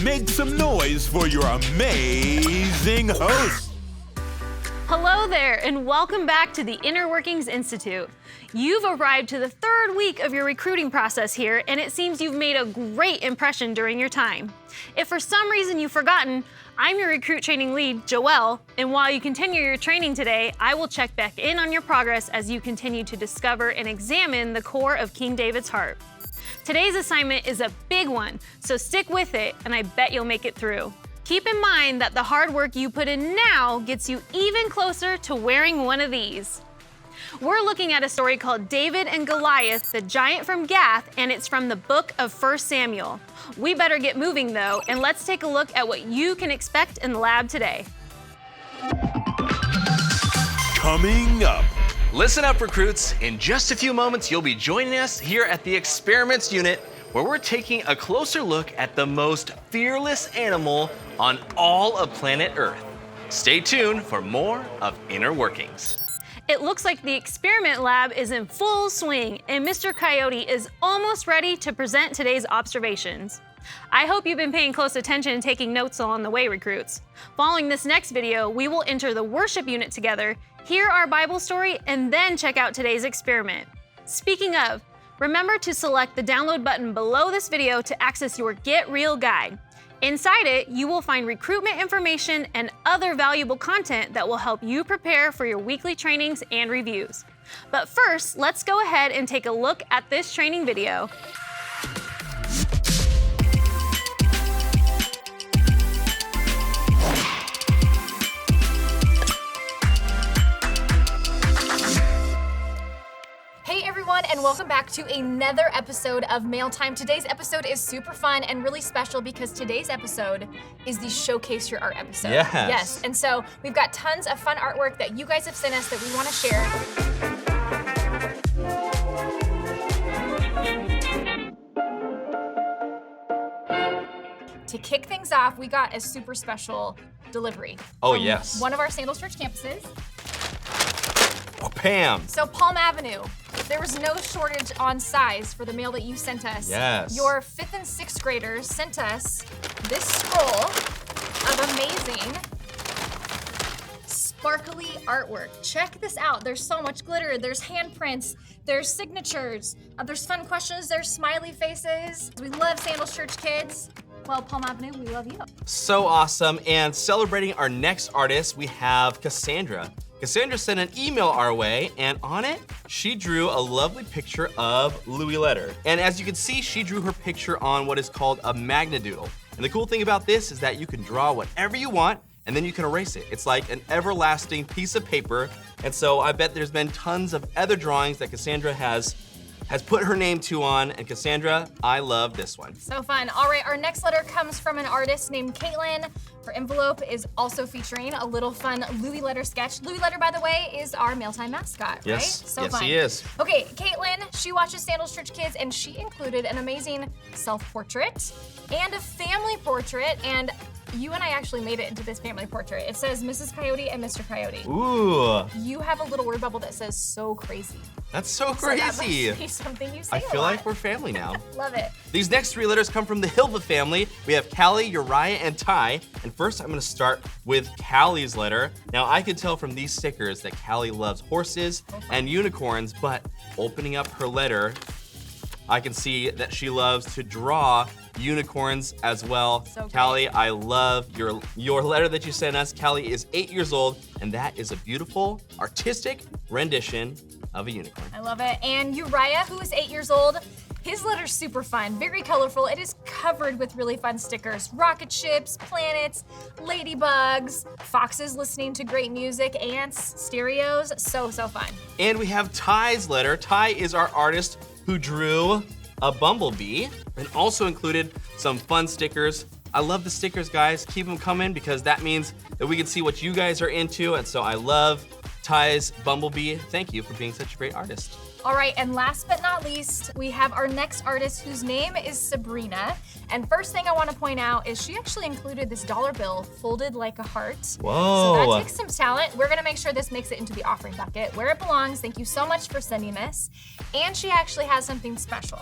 make some noise for your amazing host. Hello there, and welcome back to the Inner Workings Institute. You've arrived to the third week of your recruiting process here, and it seems you've made a great impression during your time. If for some reason you've forgotten, I'm your recruit training lead, Joelle, and while you continue your training today, I will check back in on your progress as you continue to discover and examine the core of King David's heart. Today's assignment is a big one, so stick with it, and I bet you'll make it through. Keep in mind that the hard work you put in now gets you even closer to wearing one of these. We're looking at a story called David and Goliath, the giant from Gath, and it's from the book of 1 Samuel. We better get moving though, and let's take a look at what you can expect in the lab today. Coming up. Listen up, recruits. In just a few moments, you'll be joining us here at the Experiments Unit, where we're taking a closer look at the most fearless animal on all of planet Earth. Stay tuned for more of Inner Workings. It looks like the experiment lab is in full swing, and Mr. Coyote is almost ready to present today's observations. I hope you've been paying close attention and taking notes along the way, recruits. Following this next video, we will enter the worship unit together, hear our Bible story, and then check out today's experiment. Speaking of, remember to select the download button below this video to access your Get Real guide. Inside it, you will find recruitment information and other valuable content that will help you prepare for your weekly trainings and reviews. But first, let's go ahead and take a look at this training video. And welcome back to another episode of Mail Time. Today's episode is super fun and really special because today's episode is the Showcase Your Art episode. Yes. And so we've got tons of fun artwork that you guys have sent us that we want to share. To kick things off, we got a super special delivery. Oh, yes. One of our Sandals Church campuses. Oh, Pam. So Palm Avenue. There was no shortage on size for the mail that you sent us. Yes. Your 5th and 6th graders sent us this scroll of amazing sparkly artwork. Check this out. There's so much glitter. There's handprints. There's signatures. There's fun questions. There's smiley faces. We love Sandals Church kids. Well, Palm Avenue, we love you. So awesome. And celebrating our next artist, we have Cassandra. Cassandra sent an email our way, and on it, she drew a lovely picture of Louis Letter. And as you can see, she drew her picture on what is called a magnadoodle. And the cool thing about this is that you can draw whatever you want, and then you can erase it. It's like an everlasting piece of paper. And so I bet there's been tons of other drawings that Cassandra has put her name to on, and Cassandra, I love this one. So fun. All right, our next letter comes from an artist named Caitlin. Her envelope is also featuring a little fun Louis Letter sketch. Louis Letter, by the way, is our Mealtime mascot, yes. right? So yes, fun. He is. Okay, Caitlin, she watches Sandals Church Kids, and she included an amazing self-portrait and a family portrait, and you and I actually made it into this family portrait. It says Mrs. Coyote and Mr. Coyote. Ooh. You have a little word bubble that says so crazy. That's so So that crazy. must be something you say I a feel lot. like we're family now. Love it. These next 3 letters come from the Hilva family. We have Callie, Uriah, and Ty. And first, I'm gonna start with Callie's letter. Now, I could tell from these stickers that Callie loves horses and unicorns, but opening up her letter, I can see that she loves to draw unicorns as well. So great. Callie, I love your letter that you sent us. Callie is 8 years old, and that is a beautiful, artistic rendition of a unicorn. I love it. And Uriah, who is 8 years old, his letter's super fun, very colorful. It is covered with really fun stickers. Rocket ships, planets, ladybugs, foxes listening to great music, ants, stereos, so fun. And we have Ty's letter. Ty is our artist who drew a bumblebee and also included some fun stickers. I love the stickers, guys. Keep them coming because that means that we can see what you guys are into. And so I love Ty's bumblebee. Thank you for being such a great artist. All right, and last but not least, we have our next artist whose name is Sabrina. And first thing I want to point out is she actually included this dollar bill folded like a heart. Whoa. So that takes some talent. We're gonna make sure this makes it into the offering bucket where it belongs. Thank you so much for sending this. And she actually has something special.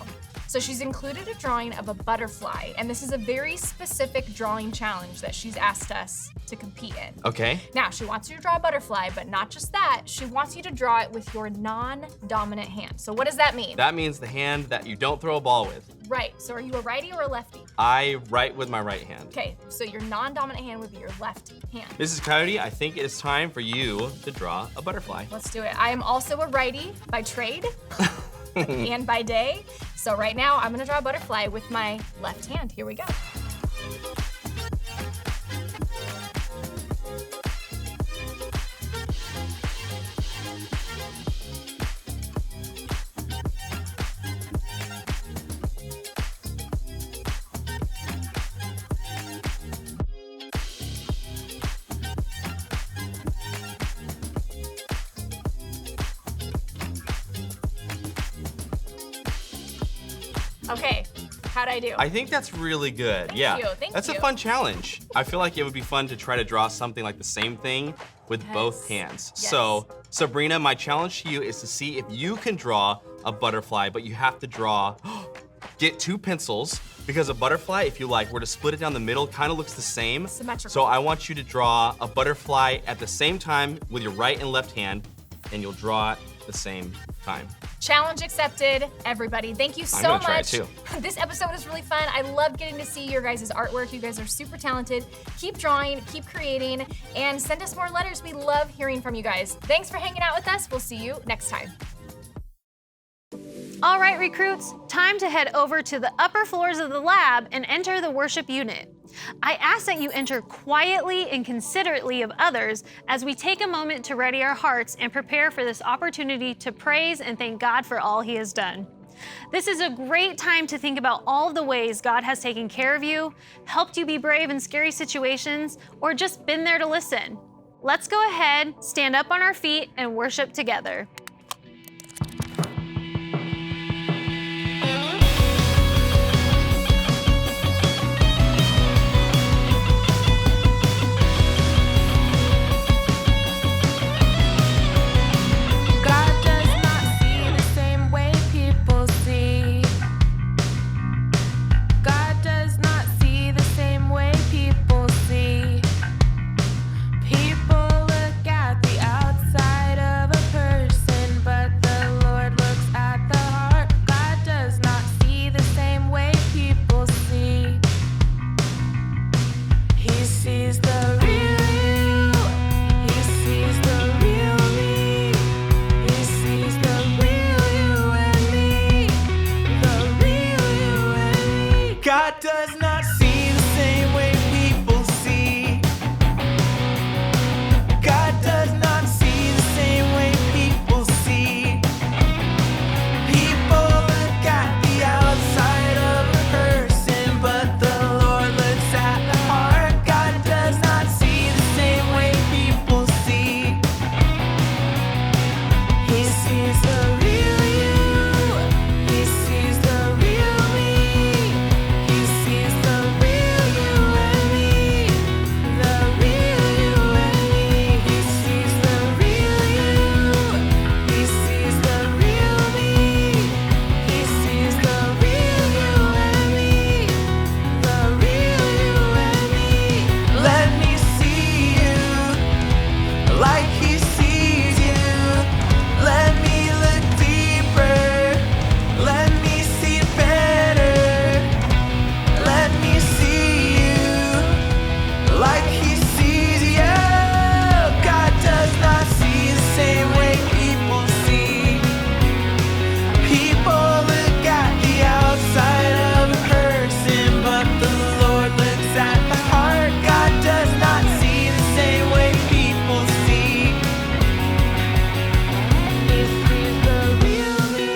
So she's included a drawing of a butterfly, and this is a very specific drawing challenge that she's asked us to compete in. Okay. Now, she wants you to draw a butterfly, but not just that, she wants you to draw it with your non-dominant hand. So what does that mean? That means the hand that you don't throw a ball with. Right, so are you a righty or a lefty? I write with my right hand. Okay, so your non-dominant hand would be your left hand. Mrs. Coyote, I think it is time for you to draw a butterfly. Let's do it. I am also a righty by trade and by day. So right now, I'm gonna draw a butterfly with my left hand. Here we go. Okay, how'd I do? I think that's really good. Yeah. Thank That's you. a fun challenge. I feel like it would be fun to try to draw something like the same thing with both hands. Yes. So, Sabrina, my challenge to you is to see if you can draw a butterfly, but you have to draw, get 2 pencils, because a butterfly, if you like, were to split it down the middle, kind of looks the same. Symmetrical. So I want you to draw a butterfly at the same time with your right and left hand, and you'll draw it the same time. Challenge accepted, everybody. Thank you so I'm gonna much. try it too. This episode was really fun. I love getting to see your guys' artwork. You guys are super talented. Keep drawing, keep creating, and send us more letters. We love hearing from you guys. Thanks for hanging out with us. We'll see you next time. All right, recruits, time to head over to the upper floors of the lab and enter the worship unit. I ask that you enter quietly and considerately of others as we take a moment to ready our hearts and prepare for this opportunity to praise and thank God for all He has done. This is a great time to think about all of the ways God has taken care of you, helped you be brave in scary situations, or just been there to listen. Let's go ahead, stand up on our feet, and worship together. God does not see the same way people see. God does not see the same way people see. People look at the outside of a person, but the Lord looks at the heart. God does not see the same way people see. He sees the real you. He sees the real me. He sees the real you and me. The real you and me. He sees the real you. He sees the real me. He sees the real you and me. The real you and me. Let me see you like He sees you. Let me look deeper. Let me see better. Let me see you like He sees you. God does not see the same way people see. People look at the outside of a person, but the Lord looks at the heart. God does not see the same way people see. He sees the real me.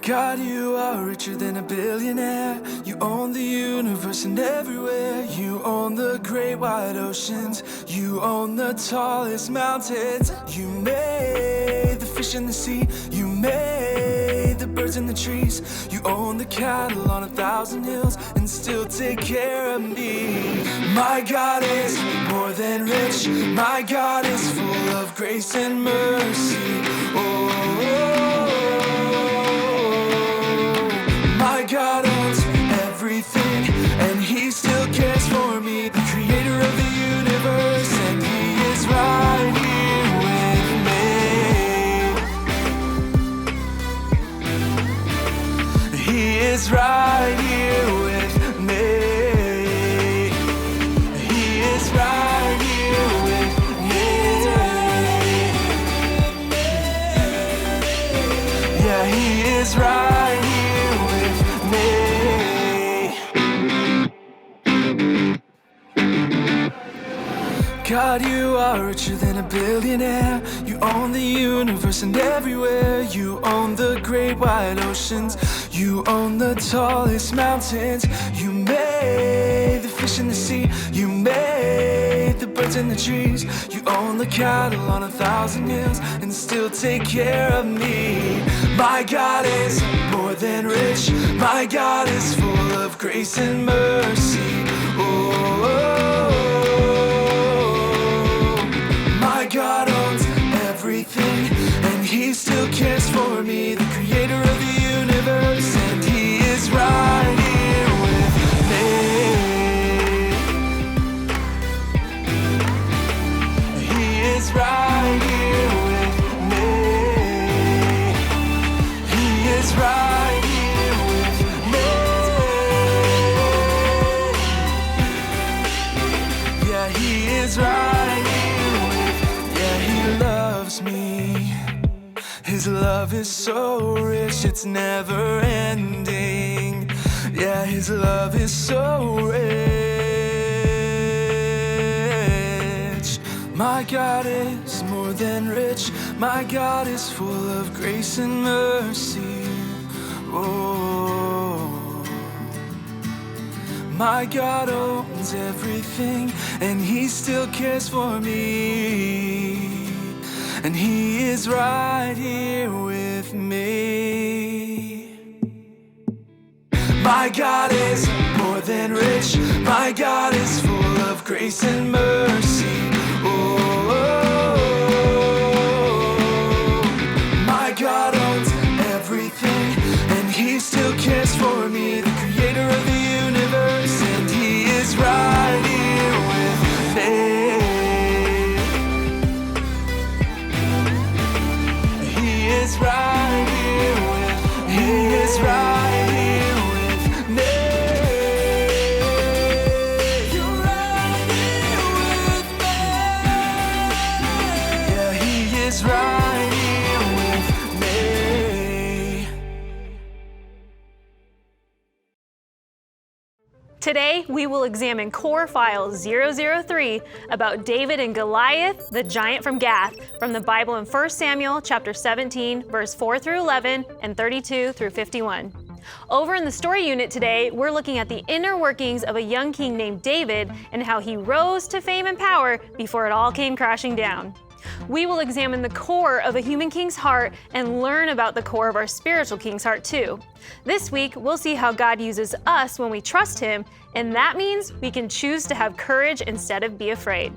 God, you are richer than a billionaire. You own the universe and everywhere. You own the great wide oceans. You own the tallest mountains. You made the fish in the sea. You made birds in the trees. You own the cattle on 1,000 hills and still take care of me. My God is more than rich. My God is full of grace and mercy. Oh, my God owns everything, and He still cares for me. The creator of the universe, and He is right here with me. He is right here with me. He is right here with me. Yeah, He is right here with me. God, you are richer than a billionaire. You own the universe and everywhere. You own the great wide oceans. You own the tallest mountains. You made the fish in the sea. You made the birds in the trees. You own the cattle on 1,000 hills and still take care of me. My God is more than rich. My God is full of grace and mercy. My God owns everything, and He still cares for me. The creator of the universe, and He is right here with me. He is right here with me. He is right here with me. Yeah, He is right here with me. Yeah, He loves me. His love is so rich, it's never ending. Yeah, His love is so rich. My God is more than rich. My God is full of grace and mercy. Oh, my God owns everything, and He still cares for me. And He is right here with me. My God is more than rich. My God is full of grace and mercy. My God owns everything, and He still cares for me. The creator of the universe, and He is right here with me. He is right here with me. He is right here with me. You're right here with me. Yeah, He is right here with me. Today, we will examine Core File 003 about David and Goliath, the giant from Gath, from the Bible in 1 Samuel chapter 17, verse 4 through 11 and 32 through 51. Over in the story unit today, we're looking at the inner workings of a young king named David and how he rose to fame and power before it all came crashing down. We will examine the core of a human king's heart and learn about the core of our spiritual king's heart too. This week, we'll see how God uses us when we trust Him, and that means we can choose to have courage instead of be afraid.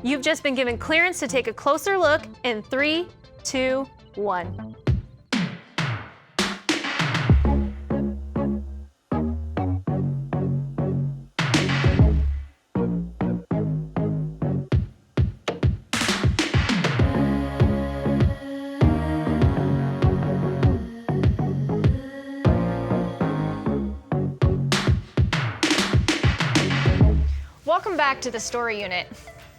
You've just been given clearance to take a closer look in 3, 2, 1. Welcome back to the story unit.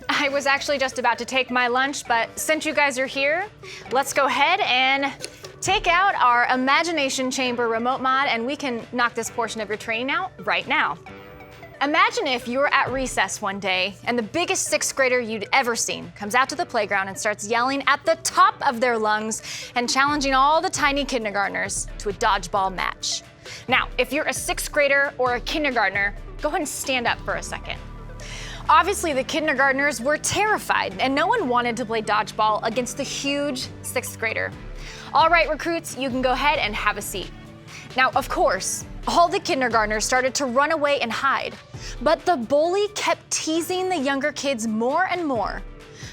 I was actually just about to take my lunch, but since you guys are here, let's go ahead and take out our imagination chamber remote mod and we can knock this portion of your training out right now. Imagine if you were at recess one day and the biggest sixth grader you'd ever seen comes out to the playground and starts yelling at the top of their lungs and challenging all the tiny kindergartners to a dodgeball match. Now, if you're a sixth grader or a kindergartner, go ahead and stand up for a second. Obviously, the kindergartners were terrified and no one wanted to play dodgeball against the huge sixth grader. All right, recruits, you can go ahead and have a seat. Now, of course, all the kindergartners started to run away and hide, but the bully kept teasing the younger kids more and more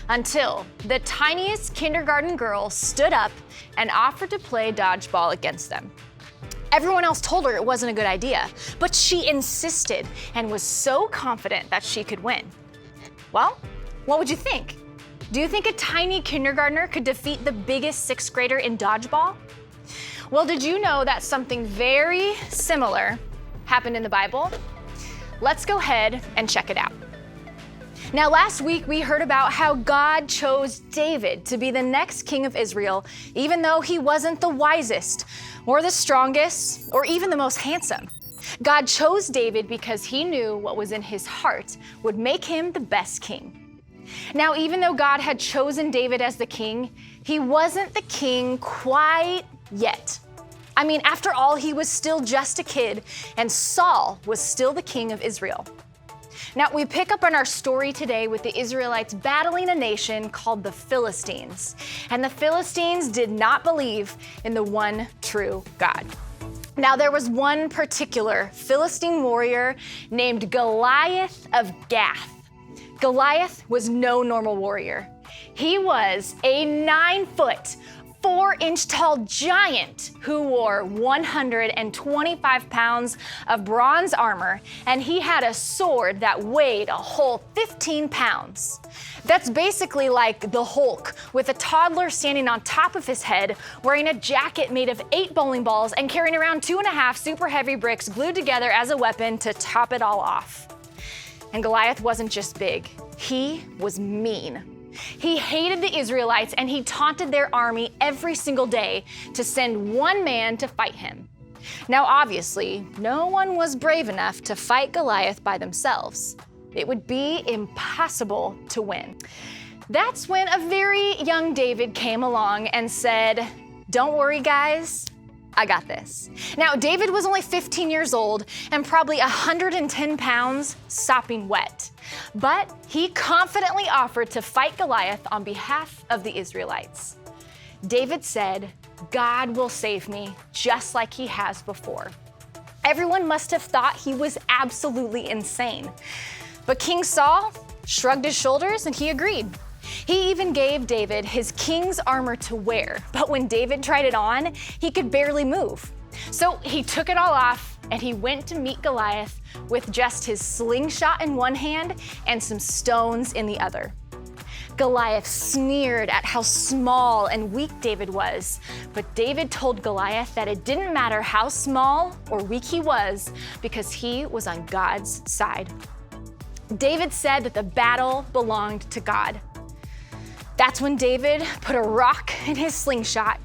until the tiniest kindergarten girl stood up and offered to play dodgeball against them. Everyone else told her it wasn't a good idea, but she insisted and was so confident that she could win. Well, what would you think? Do you think a tiny kindergartner could defeat the biggest sixth grader in dodgeball? Well, did you know that something very similar happened in the Bible? Let's go ahead and check it out. Now, last week we heard about how God chose David to be the next king of Israel, even though he wasn't the wisest or the strongest or even the most handsome. God chose David because he knew what was in his heart would make him the best king. Now, even though God had chosen David as the king, he wasn't the king quite yet. I mean, after all, he was still just a kid, and Saul was still the king of Israel. Now, we pick up on our story today with the Israelites battling a nation called the Philistines. And the Philistines did not believe in the one true God. Now, there was one particular Philistine warrior named Goliath of Gath. Goliath was no normal warrior. He was a 9-foot, 4-inch tall giant who wore 125 pounds of bronze armor, and he had a sword that weighed a whole 15 pounds. That's basically like the Hulk, with a toddler standing on top of his head, wearing a jacket made of 8 bowling balls and carrying around 2.5 super heavy bricks glued together as a weapon to top it all off. And Goliath wasn't just big, he was mean. He hated the Israelites, and he taunted their army every single day to send one man to fight him. Now, obviously, no one was brave enough to fight Goliath by themselves. It would be impossible to win. That's when a very young David came along and said, "Don't worry, guys, I got this." Now, David was only 15 years old and probably 110 pounds sopping wet, but he confidently offered to fight Goliath on behalf of the Israelites. David said, "God will save me just like he has before." Everyone must have thought he was absolutely insane, but King Saul shrugged his shoulders and he agreed. He even gave David his king's armor to wear, but when David tried it on, he could barely move. So he took it all off and he went to meet Goliath with just his slingshot in one hand and some stones in the other. Goliath sneered at how small and weak David was, but David told Goliath that it didn't matter how small or weak he was because he was on God's side. David said that the battle belonged to God. That's when David put a rock in his slingshot.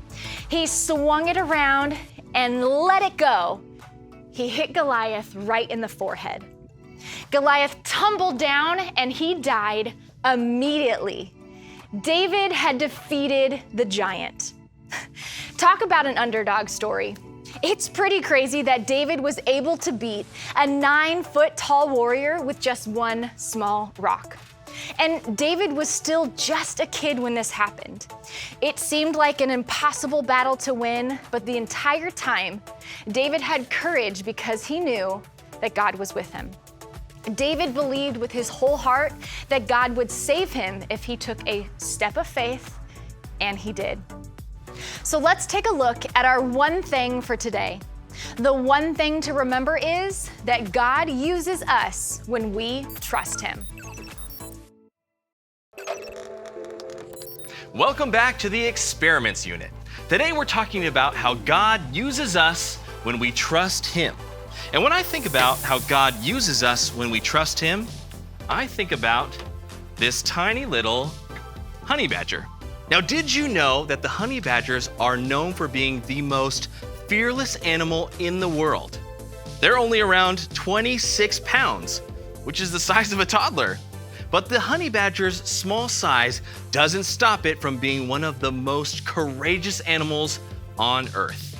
He swung it around and let it go. He hit Goliath right in the forehead. Goliath tumbled down and he died immediately. David had defeated the giant. Talk about an underdog story. It's pretty crazy that David was able to beat a 9-foot tall warrior with just one small rock. And David was still just a kid when this happened. It seemed like an impossible battle to win, but the entire time, David had courage because he knew that God was with him. David believed with his whole heart that God would save him if he took a step of faith, and he did. So let's take a look at our one thing for today. The one thing to remember is that God uses us when we trust him. Welcome back to the Experiments Unit. Today we're talking about how God uses us when we trust him. And when I think about how God uses us when we trust him, I think about this tiny little honey badger. Now, did you know that the honey badgers are known for being the most fearless animal in the world? They're only around 26 pounds, which is the size of a toddler. But the honey badger's small size doesn't stop it from being one of the most courageous animals on Earth.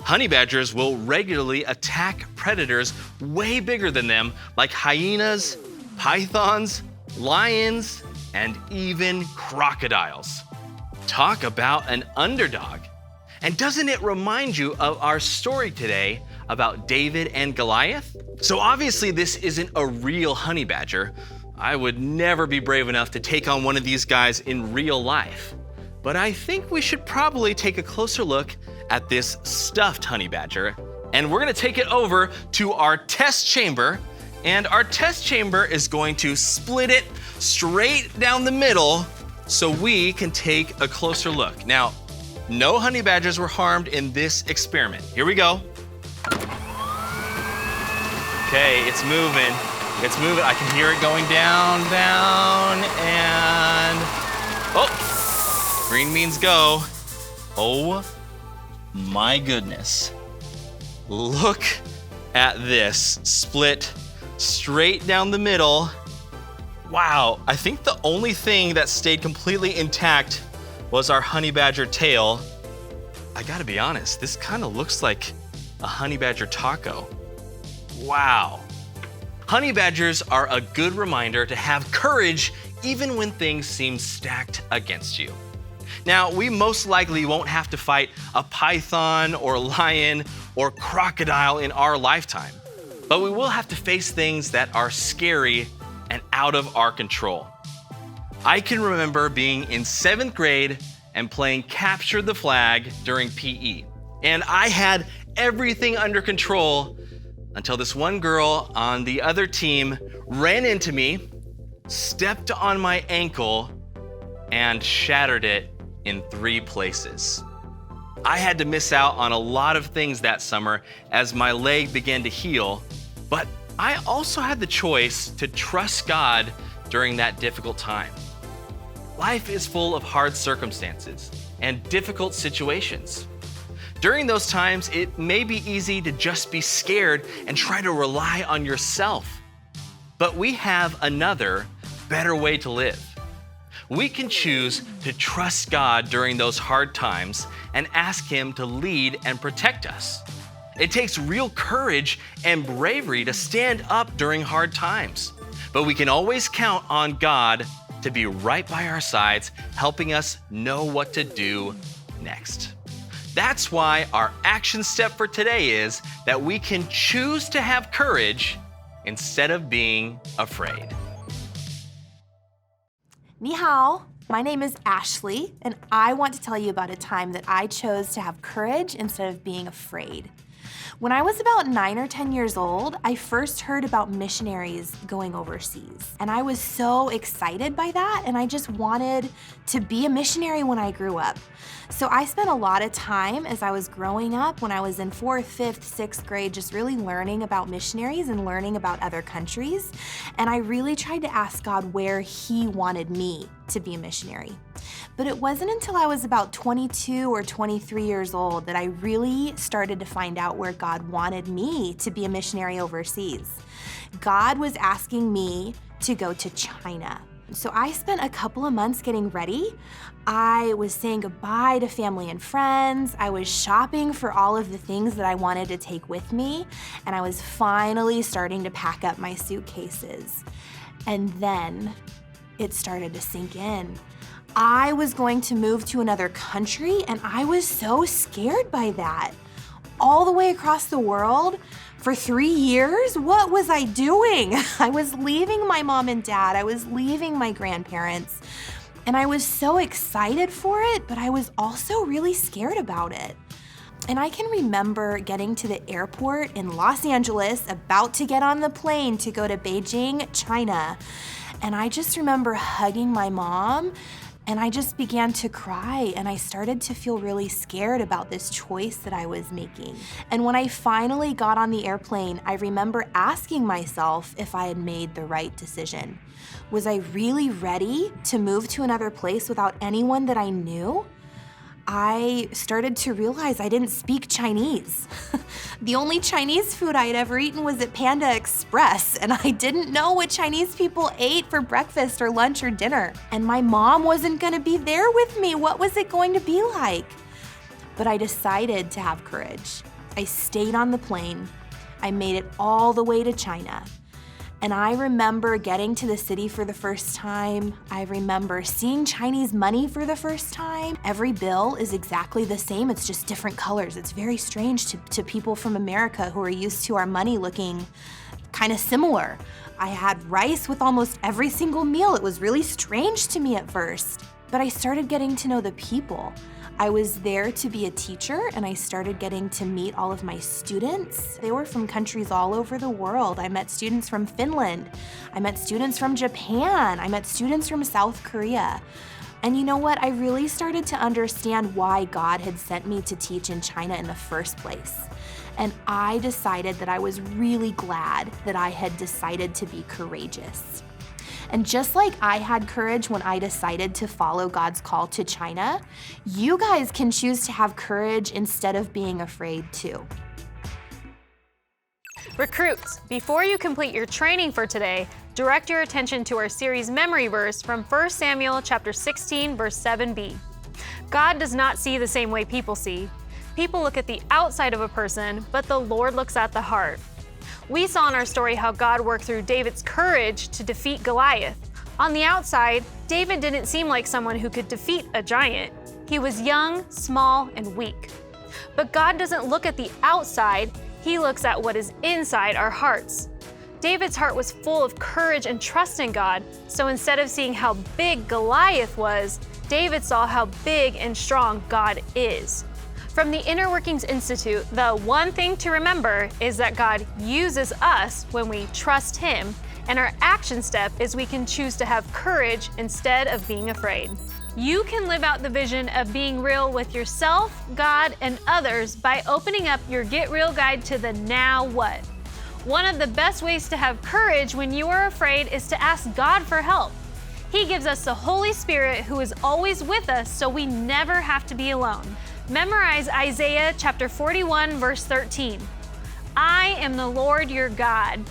Honey badgers will regularly attack predators way bigger than them, like hyenas, pythons, lions, and even crocodiles. Talk about an underdog. And doesn't it remind you of our story today about David and Goliath? So obviously this isn't a real honey badger. I would never be brave enough to take on one of these guys in real life. But I think we should probably take a closer look at this stuffed honey badger. And we're gonna take it over to our test chamber. And our test chamber is going to split it straight down the middle so we can take a closer look. Now, no honey badgers were harmed in this experiment. Here we go. Okay, it's moving. It's moving. I can hear it going down, down, and oh, green means go. Oh my goodness. Look at this, split straight down the middle. Wow, I think the only thing that stayed completely intact was our honey badger tail. I gotta be honest, this kind of looks like a honey badger taco. Wow. Honey badgers are a good reminder to have courage even when things seem stacked against you. Now, we most likely won't have to fight a python or lion or crocodile in our lifetime, but we will have to face things that are scary and out of our control. I can remember being in 7th grade and playing Capture the Flag during PE. And I had everything under control until this one girl on the other team ran into me, stepped on my ankle, and shattered it in 3 places. I had to miss out on a lot of things that summer as my leg began to heal, but I also had the choice to trust God during that difficult time. Life is full of hard circumstances and difficult situations. During those times, it may be easy to just be scared and try to rely on yourself. But we have another, better way to live. We can choose to trust God during those hard times and ask Him to lead and protect us. It takes real courage and bravery to stand up during hard times, but we can always count on God to be right by our sides, helping us know what to do next. That's why our action step for today is that we can choose to have courage instead of being afraid. 你好, my name is Ashley, and I want to tell you about a time that I chose to have courage instead of being afraid. When I was about 9 or 10 years old, I first heard about missionaries going overseas. And I was so excited by that, and I just wanted to be a missionary when I grew up. So I spent a lot of time as I was growing up, when I was in 4th, 5th, 6th grade, just really learning about missionaries and learning about other countries. And I really tried to ask God where He wanted me to be a missionary. But it wasn't until I was about 22 or 23 years old that I really started to find out where God wanted me to be a missionary overseas. God was asking me to go to China. So I spent a couple of months getting ready. I was saying goodbye to family and friends. I was shopping for all of the things that I wanted to take with me. And I was finally starting to pack up my suitcases. And then it started to sink in. I was going to move to another country, and I was so scared by that. All the way across the world for 3 years? What was I doing? I was leaving my mom and dad. I was leaving my grandparents. And I was so excited for it, but I was also really scared about it. And I can remember getting to the airport in Los Angeles, about to get on the plane to go to Beijing, China. And I just remember hugging my mom, and I just began to cry, and I started to feel really scared about this choice that I was making. And when I finally got on the airplane, I remember asking myself if I had made the right decision. Was I really ready to move to another place without anyone that I knew? I started to realize I didn't speak Chinese. The only Chinese food I had ever eaten was at Panda Express, and I didn't know what Chinese people ate for breakfast or lunch or dinner. And my mom wasn't gonna be there with me. What was it going to be like? But I decided to have courage. I stayed on the plane. I made it all the way to China. And I remember getting to the city for the first time. I remember seeing Chinese money for the first time. Every bill is exactly the same, it's just different colors. It's very strange to people from America who are used to our money looking kind of similar. I had rice with almost every single meal. It was really strange to me at first, but I started getting to know the people. I was there to be a teacher, and I started getting to meet all of my students. They were from countries all over the world. I met students from Finland. I met students from Japan. I met students from South Korea. And you know what? I really started to understand why God had sent me to teach in China in the first place. And I decided that I was really glad that I had decided to be courageous. And just like I had courage when I decided to follow God's call to China, you guys can choose to have courage instead of being afraid too. Recruits, before you complete your training for today, direct your attention to our series memory verse from 1 Samuel chapter 16, verse 7b. God does not see the same way people see. People look at the outside of a person, but the Lord looks at the heart. We saw in our story how God worked through David's courage to defeat Goliath. On the outside, David didn't seem like someone who could defeat a giant. He was young, small, and weak. But God doesn't look at the outside, He looks at what is inside our hearts. David's heart was full of courage and trust in God, so instead of seeing how big Goliath was, David saw how big and strong God is. From the Inner Workings Institute, the one thing to remember is that God uses us when we trust Him, and our action step is we can choose to have courage instead of being afraid. You can live out the vision of being real with yourself, God, and others by opening up your Get Real guide to the Now What. One of the best ways to have courage when you are afraid is to ask God for help. He gives us the Holy Spirit who is always with us so we never have to be alone. Memorize Isaiah chapter 41, verse 13. I am the Lord your God.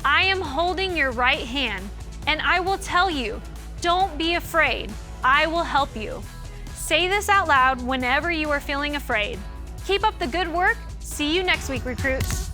I am holding your right hand, and I will tell you, don't be afraid. I will help you. Say this out loud whenever you are feeling afraid. Keep up the good work. See you next week, recruits.